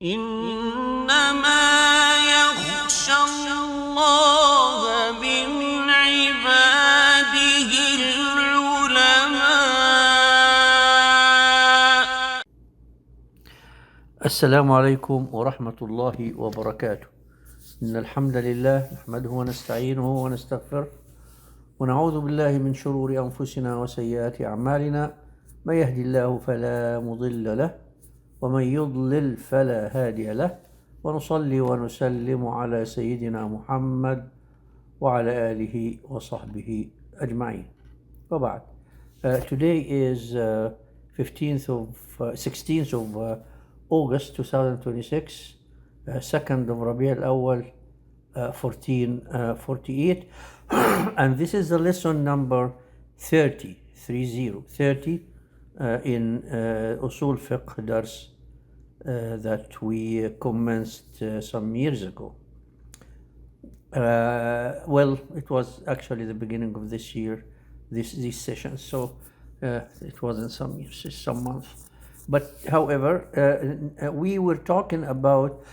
إنما يخشى الله من عباده العلماء. السلام عليكم ورحمة الله وبركاته. إن الحمد لله نحمده ونستعينه ونستغفره ونعوذ بالله من شرور أنفسنا وسيئات أعمالنا. من يهدي الله فلا مضل له ومن يضلل فلا هادي له، ونصلي ونسلم على سيدنا محمد وعلى آله وصحبه أجمعين. وبعد. Today is 16th of August 2026, 2nd of Rabi' al-Awwal 1448, and this is the lesson number 30 in Usool FIqH Dars that we commenced some years ago. Well, it was actually the beginning of this year, these sessions, so it wasn't some years, it's some months. But however, we were talking about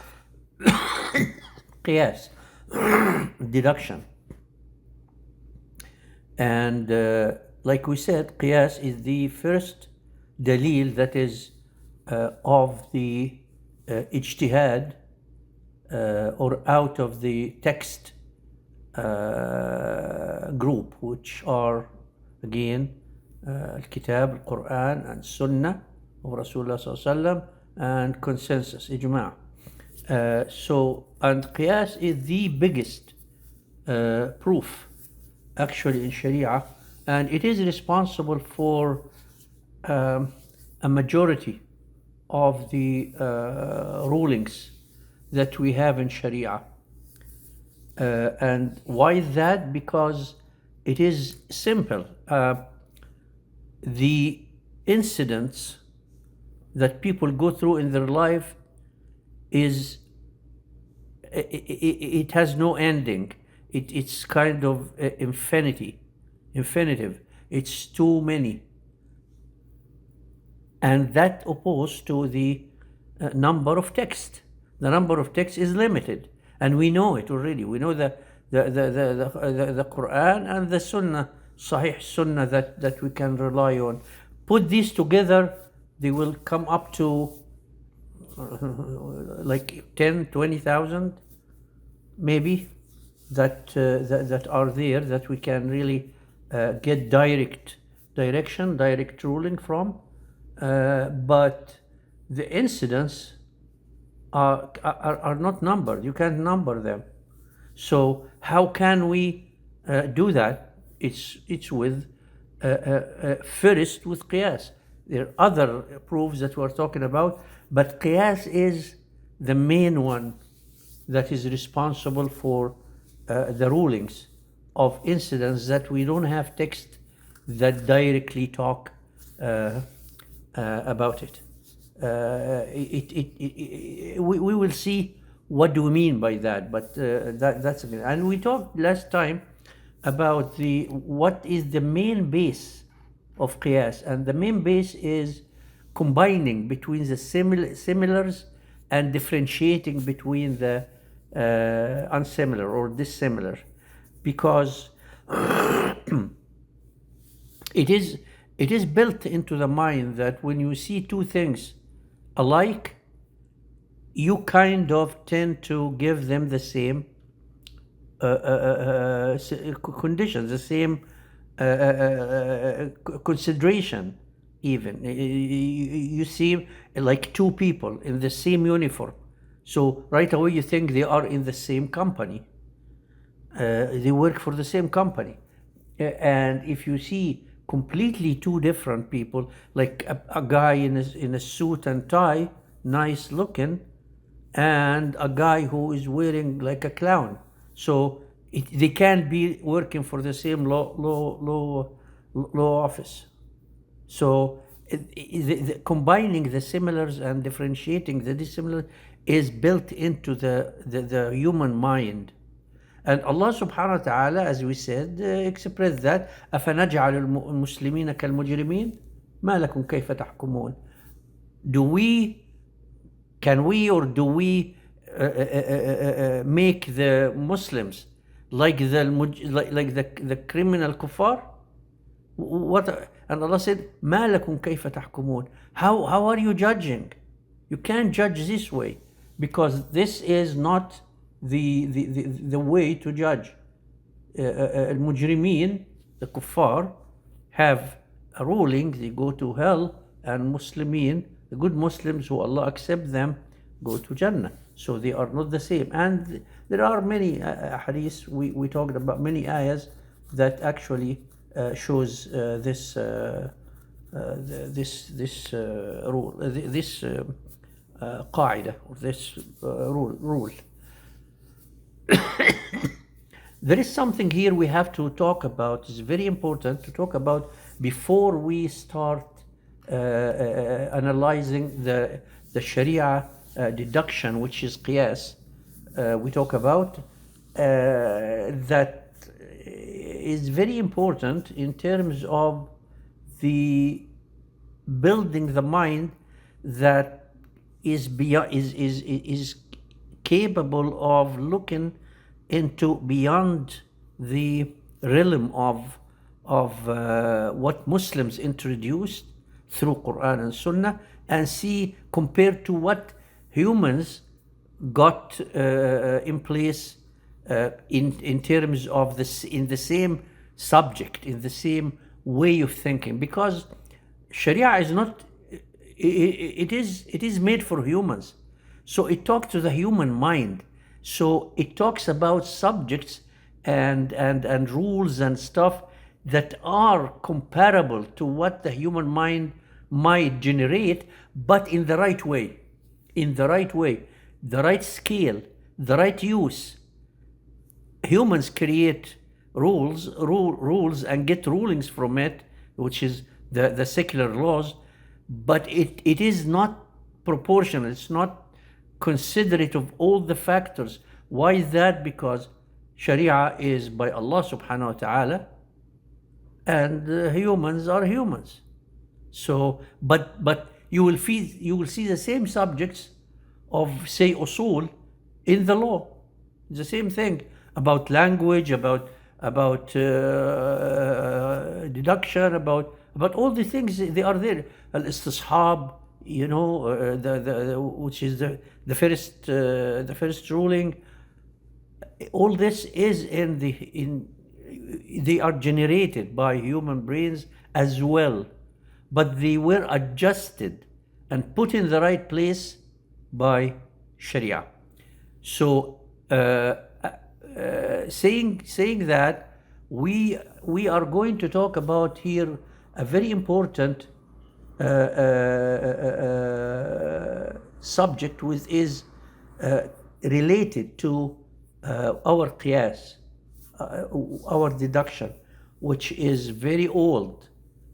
Qiyas, deduction. And like we said, Qiyas is the first dalil that is of the ijtihad or out of the text group, which are again Al-Kitab, Al-Quran and Sunnah of Rasulullah Sallallahu Alaihi Wasallam and consensus, ijma'. And Qiyas is the biggest proof actually in Sharia, and it is responsible for a majority of the rulings that we have in Sharia. And why is that? Because it is simple. The incidents that people go through in their life it has no ending. It's kind of infinitive. It's too many. And that opposed to the number of text. The number of text is limited, and we know it already. We know the Quran and the Sunnah, Sahih Sunnah that we can rely on. Put these together, they will come up to like 10-20,000 maybe that are there, that we can really get direct ruling from. But the incidents are not numbered. You can't number them. So how can we do that? It's with first with Qiyas. There are other proofs that we're talking about, but Qiyas is the main one that is responsible for the rulings of incidents that we don't have text that directly talk about it. We will see what do we mean by that, but that's again. And we talked last time about what is the main base of Qiyas, and the main base is combining between the similars and differentiating between the unsimilar or dissimilar, because it is built into the mind that when you see two things alike, you kind of tend to give them the same conditions, the same consideration. Even you see like two people in the same uniform, so right away you think they are in the same company, they work for the same company. And if you see completely two different people, like a guy in a suit and tie, nice looking, and a guy who is wearing like a clown, so they can't be working for the same law office. So combining the similars and differentiating the dissimilar is built into the human mind. And Allah subhanahu wa ta'ala, as we said, expressed that أَفَنَجْعَلُ الْمُسْلِمِينَ كَالْمُجْرِمِينَ مَا لَكُمْ كَيْفَ تَحْكُمُونَ. can we or do we make the Muslims like the criminal kuffar? What? And Allah said, ما لكم كيف تحكمون? How are you judging? You can't judge this way, because this is not the way to judge. المجرمين, the kuffar, have a ruling, they go to hell, and Muslimin, the good Muslims who Allah accept them, go to Jannah. So they are not the same. And there are many hadiths, we talked about many ayahs that actually shows this rule, this qaida, or this rule. There is something here we have to talk about. It's very important to talk about before we start analyzing the Sharia deduction, which is Qiyas. We talk about that is very important in terms of the building the mind that is capable of looking into beyond the realm of what Muslims introduced through Quran and Sunnah, and see compared to what humans got in place in terms of this, in the same subject, in the same way of thinking. Because Sharia is not, it is made for humans, so it talks to the human mind. So it talks about subjects and rules and stuff that are comparable to what the human mind might generate, but in the right way, the right scale, the right use. Humans create rules and get rulings from it, which is the secular laws, but it is not proportional. It's not considerate of all the factors. Why is that? Because Sharia is by Allah subhanahu wa ta'ala, and humans are humans. So, but you will see the same subjects of, say, usool in the law. It's the same thing about language, about deduction, about all the things. They are there. Al-istishab, which is the first ruling. All this is they are generated by human brains as well, but they were adjusted and put in the right place by Sharia. So saying that, we are going to talk about here a very important subject, which is related to our qiyas, our deduction, which is very old.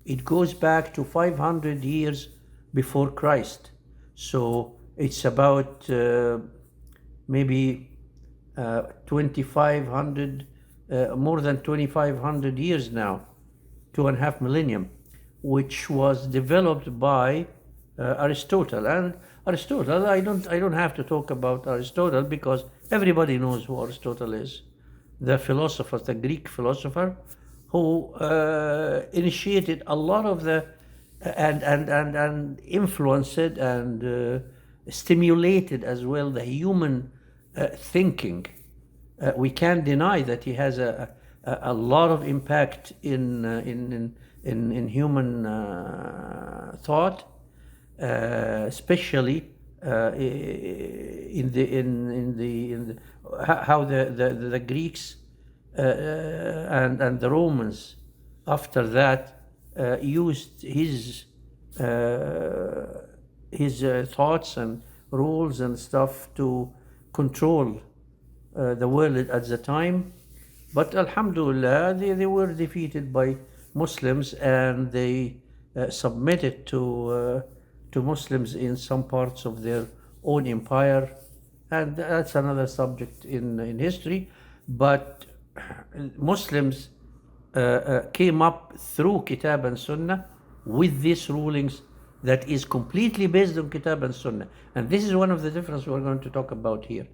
It goes back to 500 years before Christ. So it's about maybe 2,500, more than 2,500 years now, 2.5 millennium, which was developed by Aristotle. And Aristotle, I don't have to talk about Aristotle, because everybody knows who Aristotle is. The philosopher, the Greek philosopher, who initiated a lot of the and influenced and stimulated as well the human thinking. We can't deny that he has a lot of impact in human thought, especially in the how the Greeks and the Romans after that used his thoughts and rules and stuff to control the world at the time. But alhamdulillah, they were defeated by Muslims, and they submitted to Muslims in some parts of their own empire, and that's another subject in history. But Muslims came up through Kitab and Sunnah with these rulings that is completely based on Kitab and Sunnah. And this is one of the differences we're going to talk about here.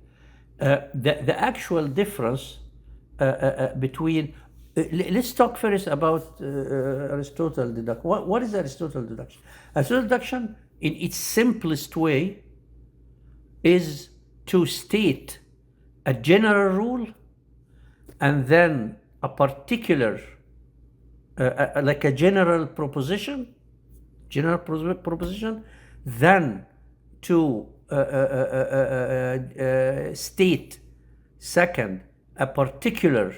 The actual difference between, let's talk first about Aristotle deduction. What is Aristotle deduction? Aristotle deduction, in its simplest way, is to state a general rule and then a particular, like a general proposition, then to state, second, a particular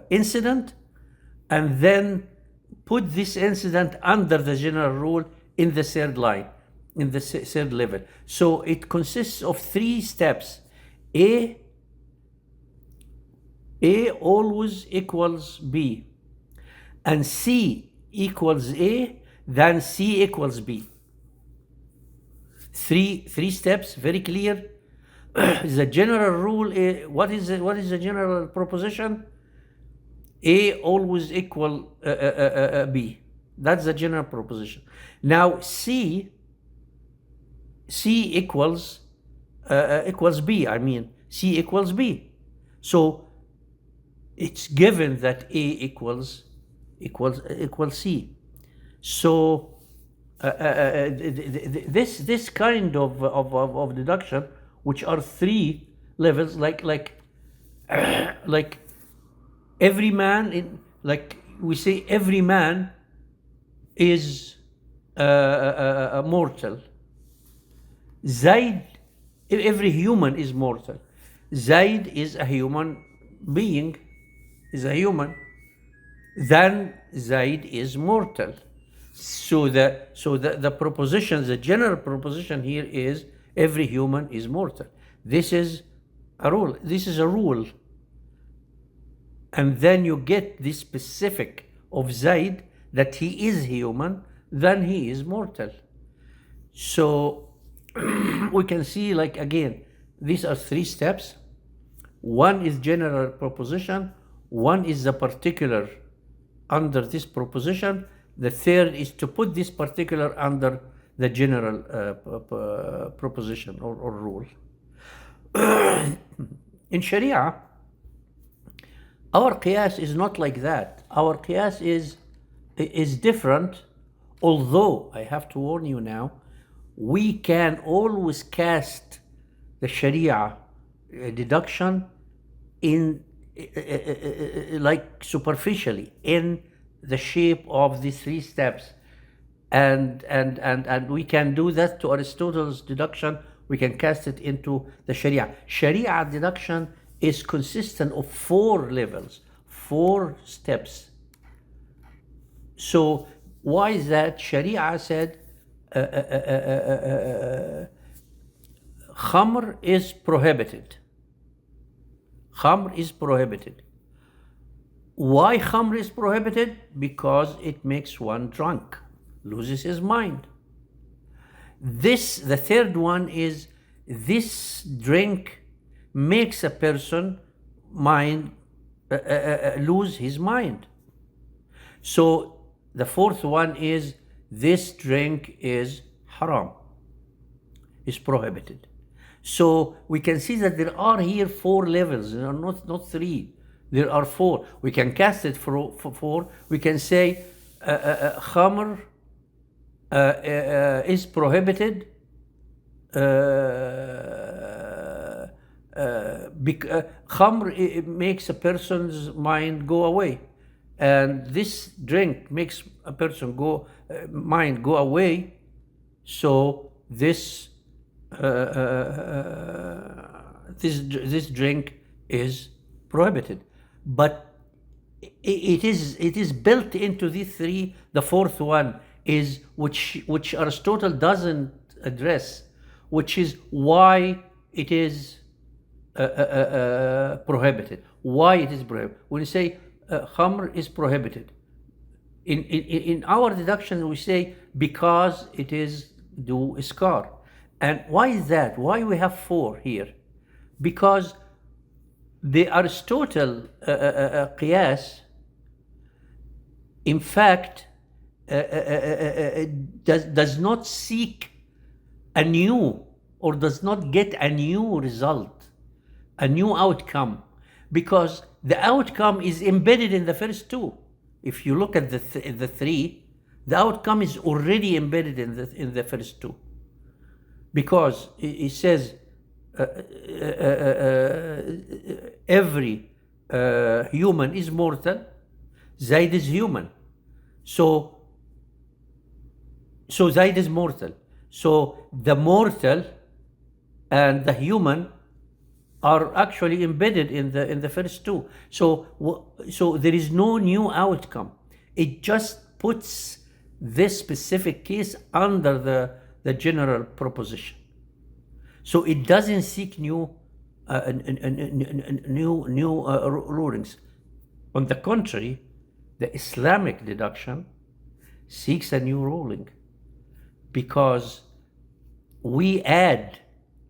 incident, and then put this incident under the general rule in the third line, in the third level. So it consists of 3 steps. A always equals B, and C equals A, then C equals B. Three steps, very clear. The general rule, what is the general proposition? A always equal B. That's the general proposition. Now C equals B. I mean, C equals B. So it's given that A equals C. So this kind of deduction, which are 3 levels, like every man in, like we say, every man is mortal. Zaid, every human is mortal. Zaid is a human being, is a human. Then Zaid is mortal. So the proposition, the general proposition here is every human is mortal. This is a rule. This is a rule. And then you get the specific of Zaid, that he is human, then he is mortal. So we can see, like, again, these are 3 steps. One is general proposition, one is the particular under this proposition, the third is to put this particular under the general proposition or rule. In Sharia, our qiyas is not like that. Our qiyas is different, although I have to warn you now, we can always cast the Sharia deduction in like superficially in the shape of these 3 steps, and we can do that to Aristotle's deduction. We can cast it into the Sharia. Sharia deduction is consistent of 4 levels, 4 steps. So why is that? Sharia said khamr is prohibited. Khamr is prohibited. Why khamr is prohibited? Because it makes one drunk, loses his mind. The third one is, this drink makes a person lose his mind. So the fourth one is, this drink is haram, is prohibited. So we can see that there are here 4 levels, not 3. There are 4. We can cast it for 4. We can say khamr is prohibited khamr makes a person's mind go away, and this drink makes a person mind go away. So this drink is prohibited. But it is built into these 3. The fourth one is which Aristotle doesn't address, which is why it is prohibited. Why it is prohibited? When you say khamr is prohibited, in our deduction we say because it is do iskar. And why is that? Why we have 4 here? Because the Aristotle qiyas, in fact, does not seek a new, or does not get a new result, a new outcome, because the outcome is embedded in the first two. If you look at the three, the outcome is already embedded in the first two, because it says every human is mortal. Zaid is human, so Zaid is mortal. So the mortal and the human are actually embedded in the first two. So there is no new outcome. It just puts this specific case under the general proposition. So it doesn't seek new rulings. On the contrary, the Islamic deduction seeks a new ruling, because we add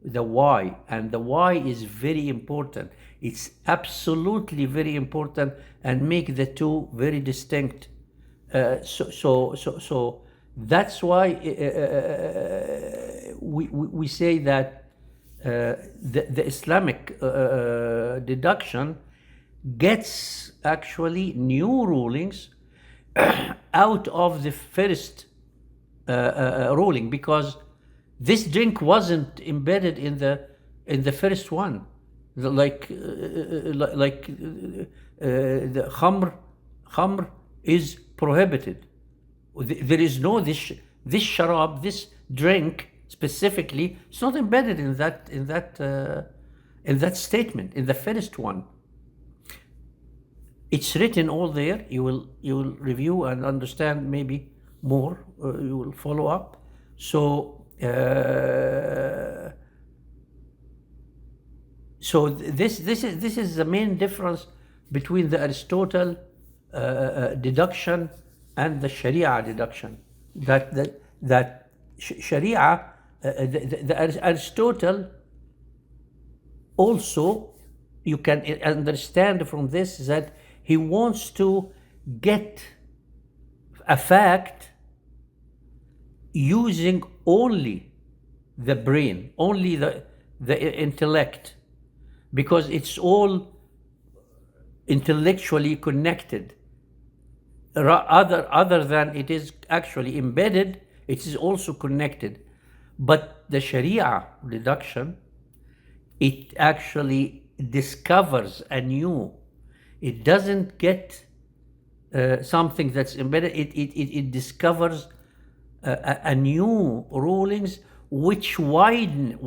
the why, and the why is very important. It's absolutely very important, and make the two very distinct. So that's why we say that the Islamic deduction gets actually new rulings out of the first ruling, because this drink wasn't embedded in the first one, like the khamr is prohibited. There is no this sharab, this drink specifically. It's not embedded in that statement, in the first one. It's written all there. You will review and understand maybe more. You will follow up. So this is the main difference between the Aristotle deduction and the Sharia deduction. That Sharia, the Aristotle also, you can understand from this that he wants to get a fact using only the brain, only the intellect, because it's all intellectually connected. Other than it is actually embedded, it is also connected. But the Sharia deduction, it actually discovers anew. It doesn't get something that's embedded. It discovers a new rulings which widen,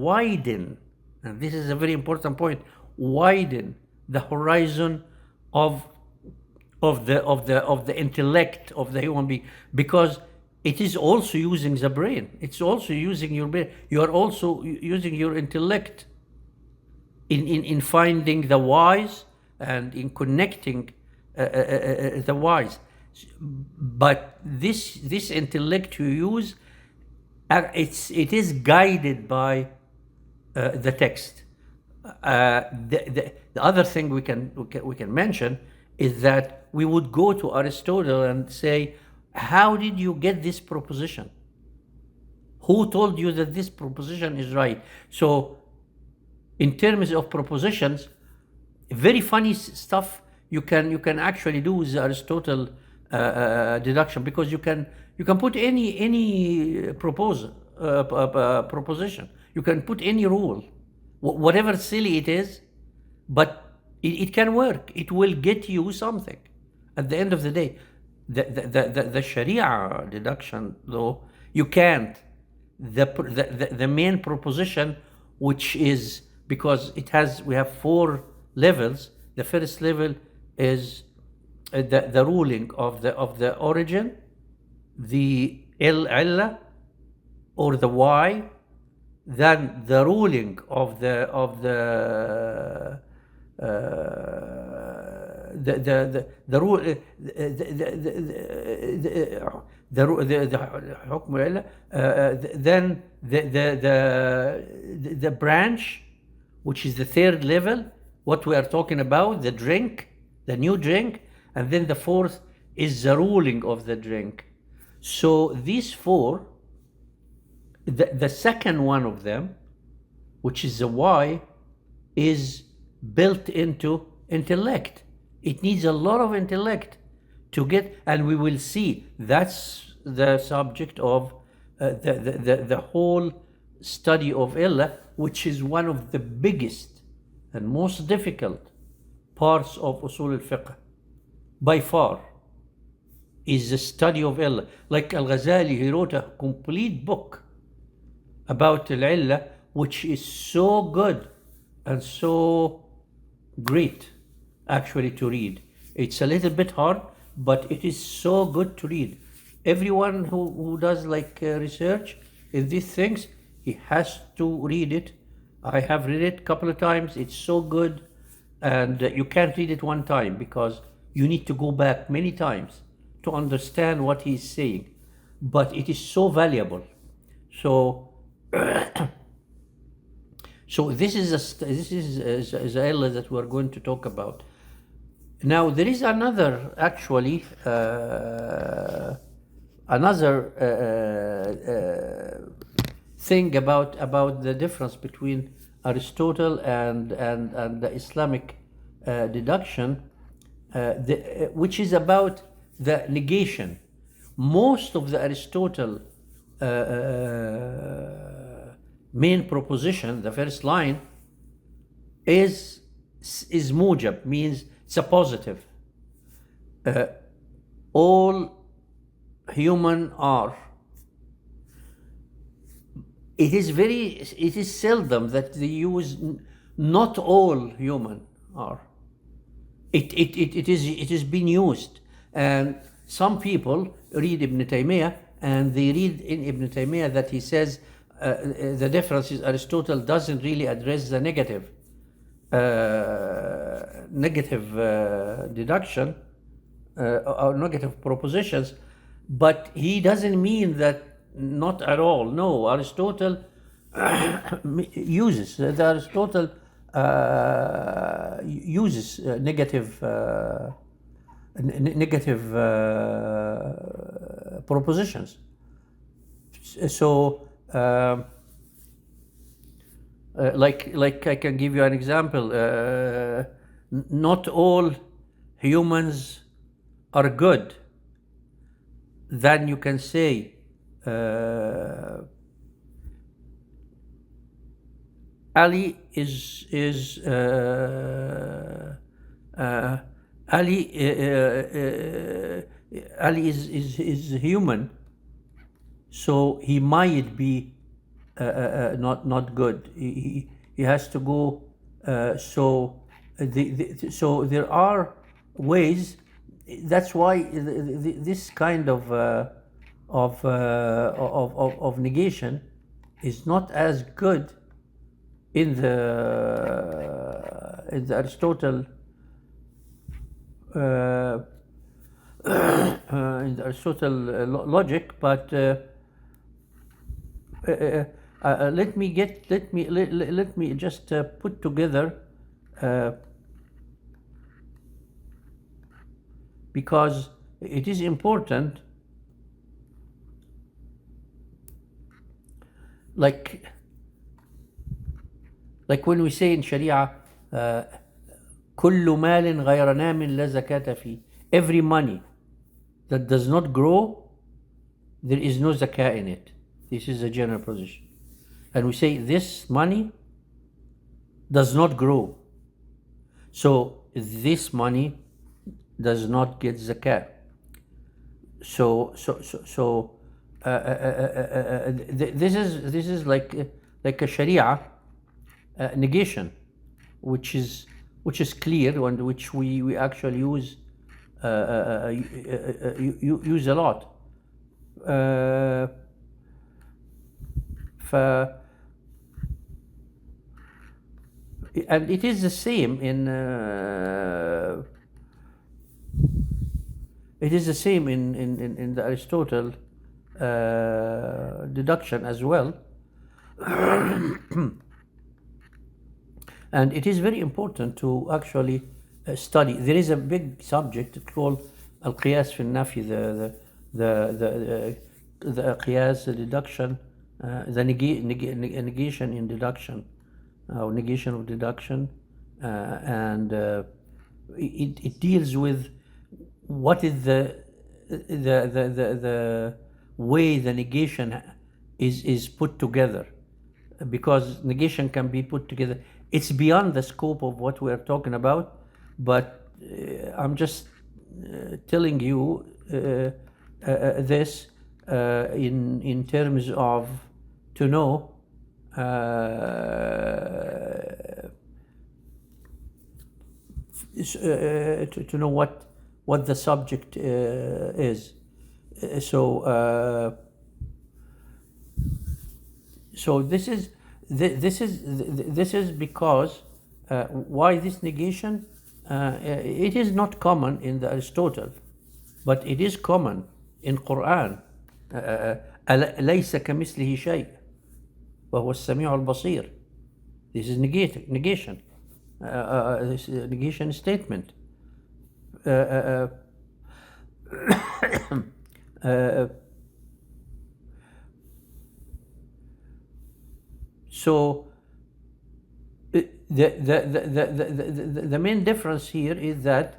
and this is a very important point, widen the horizon of the intellect of the human being, because it is also using the brain. It's also using your brain. You are also using your intellect in finding the whys and in connecting the whys. But this intellect you use, it is guided by the text. The other thing we can mention is that we would go to Aristotle and say, how did you get this proposition? Who told you that this proposition is right? So in terms of propositions, very funny stuff you can actually do with the Aristotle deduction, because you can put any proposition. You can put any rule, whatever silly it is, but it can work. It will get you something at the end of the day. The Sharia deduction, though, you can't. The main proposition, which is, because we have 4 levels. The first level is the ruling of the origin, the illa, or the why, then the ruling of the rule, حكم العلة, then the branch, which is the 3rd level, what we are talking about, the drink, the new drink, and then the 4th is the ruling of the drink. So these four, the second one of them, which is the why, is built into intellect. It needs a lot of intellect to get, and we will see that's the subject of the whole study of illah, which is one of the biggest and most difficult parts of Usool al-Fiqh by far, is the study of illah. Like Al-Ghazali, he wrote a complete book about al-illah, which is so good and so great actually to read. It's a little bit hard, but it is so good to read. Everyone who does like research in these things, he has to read it. I have read it a couple of times. It's so good, and you can't read it one time because you need to go back many times to understand what he's saying. But it is so valuable. So so this is the illah that we're going to talk about. Now there is another actually thing about the difference between Aristotle and the Islamic deduction, which is about the negation. Most of the Aristotle main proposition, the first line, is mujab, means it's a positive. All human are. It is seldom that they use not all human are. It is being used, and some people read Ibn Taymiyyah, and they read in Ibn Taymiyyah that he says the difference is Aristotle doesn't really address the negative deduction or negative propositions, but he doesn't mean that not at all. No, Aristotle uses Aristotle uses negative propositions. So like I can give you an example. Not all humans are good. Then you can say Ali is human, so he might be not good. He has to go. So there are ways. That's why this kind of negation is not as good in the Aristotle in the Aristotle logic, but let me just put together, because it is important. Like when we say in Sharia, كل مال غير نام لا زكاة فيه. Every money that does not grow, there is no zakah in it. This is a general position. And we say this money does not grow, so this money does not get zakah. So this is like a Sharia negation, which is clear, and which we actually use a lot. And it is the same in the Aristotle deduction as well. And it is very important to actually study. There is a big subject called Al-Qiyas fi Nafi, the qiyas, the deduction, the negation in deduction, or negation of deduction, and it deals with what is the way the negation is put together, because negation can be put together. It's beyond the scope of what we are talking about, but I'm just telling you this in terms of to know to know what the subject is. So this is because why this negation? It is not common in the Aristotle, but it is common in Quran. ليس كمثله شيء وهو السميع البصير. This is negation. This is a negation statement. So the main difference here is that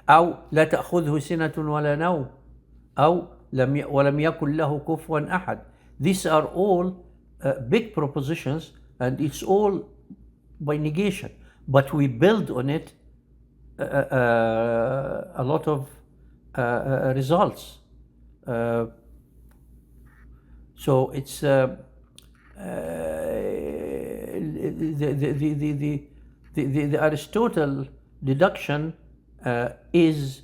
أو لا تأخذه سنة ولا نوم أو ولم يكن له كفوا أحد. These are all big propositions, and it's all by negation, but we build on it a lot of results. So it's the Aristotle deduction is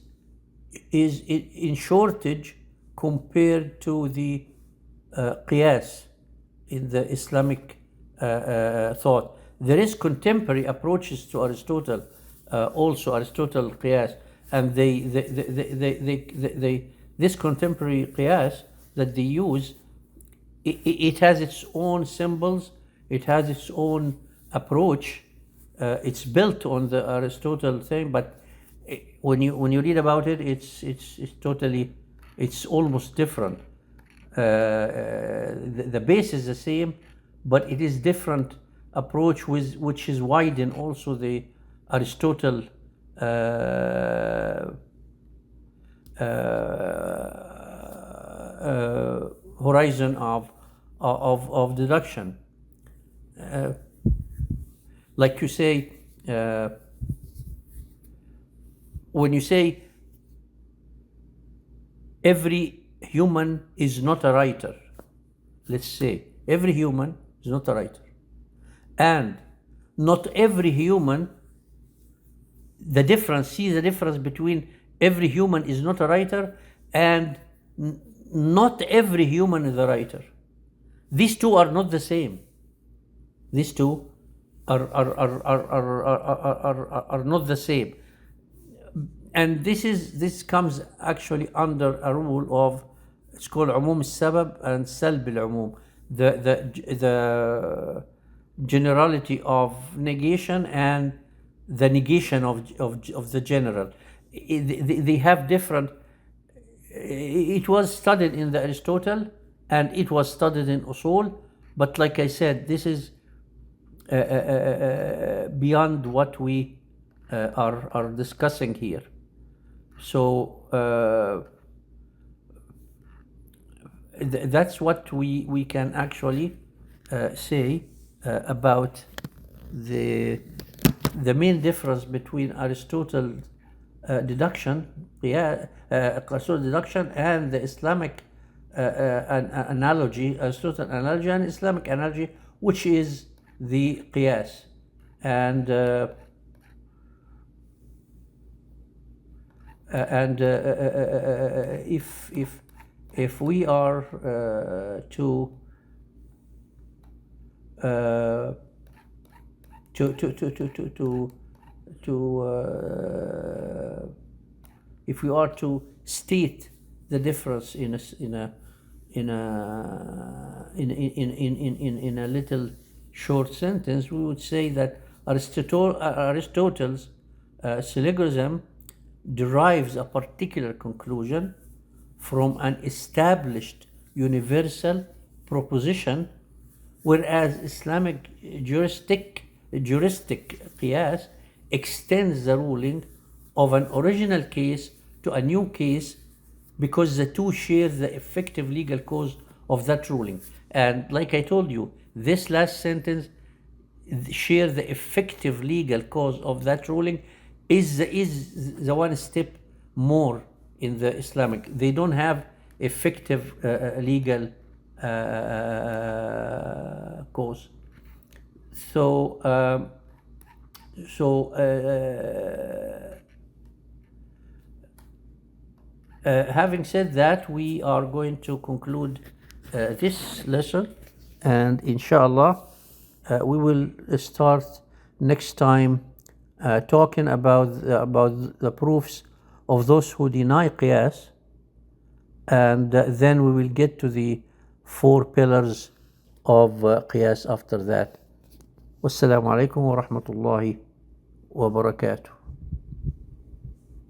in shortage compared to the Qiyas in the Islamic thought. There is contemporary approaches to Aristotle, also Aristotle Qiyas, and this contemporary Qiyas that they use, it has its own symbols, it has its own approach. It's built on the Aristotle thing, but when you read about it, it's totally, it's almost different. The base is the same, but it is different approach which is widened also the Aristotle horizon of deduction. Like you say, when you say every human is not a writer, let's say every human is not a writer, and not every human, see the difference between every human is not a writer and not every human is a writer. These two are not the same. These two are not the same. And this comes actually under a rule of, it's called umum al-sabab and salb al-umum, the generality of negation and the negation of the general. They have different. It was studied in the Aristotle and it was studied in Usool, but like I said, this is beyond what we are discussing here. So that's what we can actually say about the main difference between Aristotle deduction, Aristotle deduction, and the Islamic analogy, Aristotle analogy and Islamic analogy, which is the Qiyas. And if we are if we are to state the difference in a little short sentence, we would say that Aristotle's syllogism derives a particular conclusion from an established universal proposition, whereas Islamic juristic qiyas extends the ruling of an original case to a new case because the two share the effective legal cause of that ruling. And like I told you, this last sentence, share the effective legal cause of that ruling, is the one step more in the Islamic. They don't have effective legal cause. So having said that, we are going to conclude this lesson, and inshallah we will start next time talking about the proofs of those who deny qiyas, and then we will get to the 4 pillars of qiyas after that. Wassalamu alaikum wa rahmatullahi wa barakatuh.